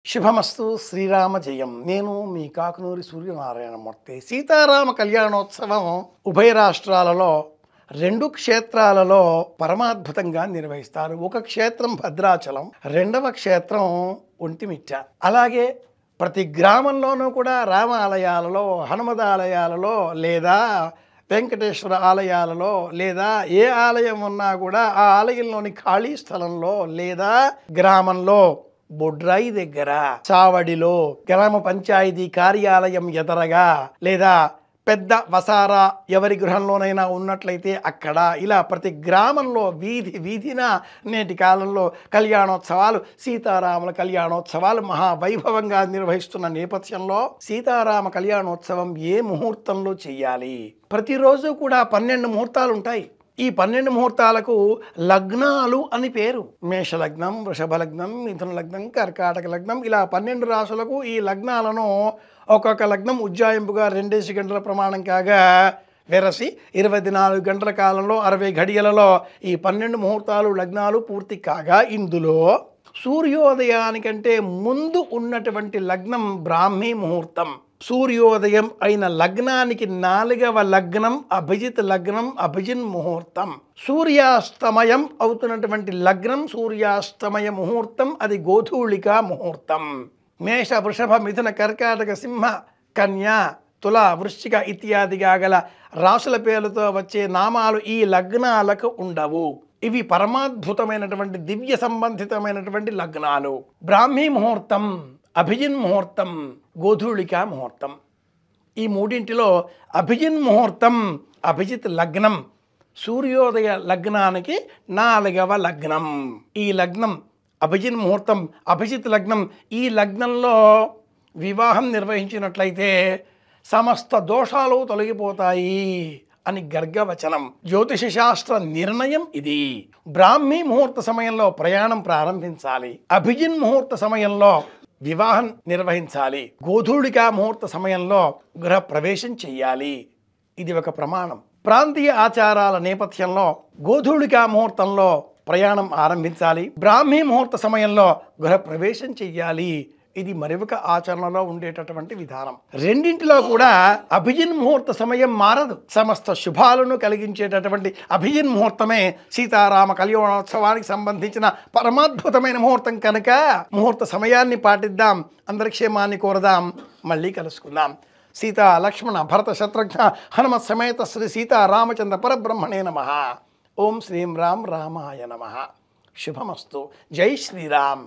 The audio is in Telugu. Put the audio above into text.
శుభమస్తు శ్రీరామ జయం. నేను మీ కాకునూరి సూర్యనారాయణమూర్తి. సీతారామ కళ్యాణోత్సవం ఉభయ రాష్ట్రాలలో రెండు క్షేత్రాలలో పరమాద్భుతంగా నిర్వహిస్తారు. ఒక క్షేత్రం భద్రాచలం, రెండవ క్షేత్రం ఒంటిమిట్ట. అలాగే ప్రతి గ్రామంలోనూ కూడా రామ ఆలయాలలో, హనుమద ఆలయాలలో లేదా వెంకటేశ్వర ఆలయాలలో లేదా ఏ ఆలయం ఉన్నా కూడా ఆ ఆలయంలోని ఖాళీ స్థలంలో లేదా గ్రామంలో బొడ్రాయి దగ్గర, చావడిలో, గ్రామ పంచాయతీ కార్యాలయం ఎదరగా లేదా పెద్ద వసారా ఎవరి గృహంలోనైనా ఉన్నట్లయితే అక్కడ, ఇలా ప్రతి గ్రామంలో వీధి వీధిన నేటి కాలంలో కళ్యాణోత్సవాలు, సీతారాముల కళ్యాణోత్సవాలు మహావైభవంగా నిర్వహిస్తున్న నేపథ్యంలో సీతారామ కళ్యాణోత్సవం ఏ ముహూర్తంలో చెయ్యాలి? ప్రతిరోజు కూడా 12 ముహూర్తాలు ఉంటాయి. ఈ 12 ముహూర్తాలకు లగ్నాలు అని పేరు. మేషలగ్నం, వృషభ లగ్నం, మిథున లగ్నం, కర్కాటక లగ్నం, ఇలా 12 రాశులకు ఈ లగ్నాలను ఒక్కొక్క లగ్నం ఉజ్జాయింపుగా 2 గంటల ప్రమాణం కాగా వెరసి 24 గంటల కాలంలో 60 ఘడియలలో ఈ 12 ముహూర్తాలు లగ్నాలు పూర్తి కాగా ఇందులో సూర్యోదయానికంటే ముందు ఉన్నటువంటి లగ్నం బ్రాహ్మీ ముహూర్తం. సూర్యోదయం అయిన లగ్నానికి 4వ లగ్నం అభిజిత్ లగ్నం, అభిజిన్ ముహూర్తం. సూర్యాస్తమయం అవుతున్నటువంటి లగ్నం, సూర్యాస్తమయ ముహూర్తం, అది గోధూళిక ముహూర్తం. మేష, వృషభ, మిథున, కర్కాటక, సింహ, కన్యా, తుల, వృశ్చిక ఇత్యాదిగా గల రాశుల పేర్లతో వచ్చే నామాలు ఈ లగ్నాలకు ఉండవు. ఇవి పరమాద్భుతమైనటువంటి దివ్య సంబంధితమైనటువంటి లగ్నాలు. బ్రాహ్మీ ముహూర్తం, అభిజిన్ ముహూర్తం, గోధూళిక ముహూర్తం. ఈ మూడింటిలో అభిజిన్ ముహూర్తం, అభిజిత్ లగ్నం సూర్యోదయ లగ్నానికి 4వ లగ్నం. ఈ లగ్నం అభిజిన్ ముహూర్తం, అభిజిత్ లగ్నం, ఈ లగ్నంలో వివాహం నిర్వహించినట్లయితే సమస్త దోషాలు తొలగిపోతాయి అని గర్గవచనం. జ్యోతిష శాస్త్ర నిర్ణయం ఇది. బ్రాహ్మీ ముహూర్త సమయంలో ప్రయాణం ప్రారంభించాలి. అభిజిన్ ముహూర్త సమయంలో వివాహం నిర్వహించాలి. గోధూళికా ముహూర్త సమయంలో గృహ ప్రవేశం చెయ్యాలి. ఇది ఒక ప్రమాణం. ప్రాంతీయ ఆచారాల నేపథ్యంలో గోధూళికా ముహూర్తంలో ప్రయాణం ఆరంభించాలి. బ్రాహ్మీ ముహూర్త సమయంలో గృహ ప్రవేశం చెయ్యాలి. ఇది మరొక ఆచరణలో ఉండేటటువంటి విధానం. రెండింటిలో కూడా అభిజిన్ ముహూర్త సమయం మారదు. సమస్త శుభాలను కలిగించేటటువంటి అభిజిన్ ముహూర్తమే సీతారామ కళ్యాణోత్సవానికి సంబంధించిన పరమాద్భుతమైన ముహూర్తం కనుక ముహూర్త సమయాన్ని పాటిద్దాం, అందరి క్షేమాన్ని కోరదాం. మళ్ళీ కలుసుకుందాం. సీతా లక్ష్మణ భరత శత్రుఘ్న హనుమత్ సమేత శ్రీ సీతారామచంద్ర పరబ్రహ్మణే నమః. ఓం శ్రీం రామ్ రామాయ నమః. శుభమస్తు. జై శ్రీరామ్.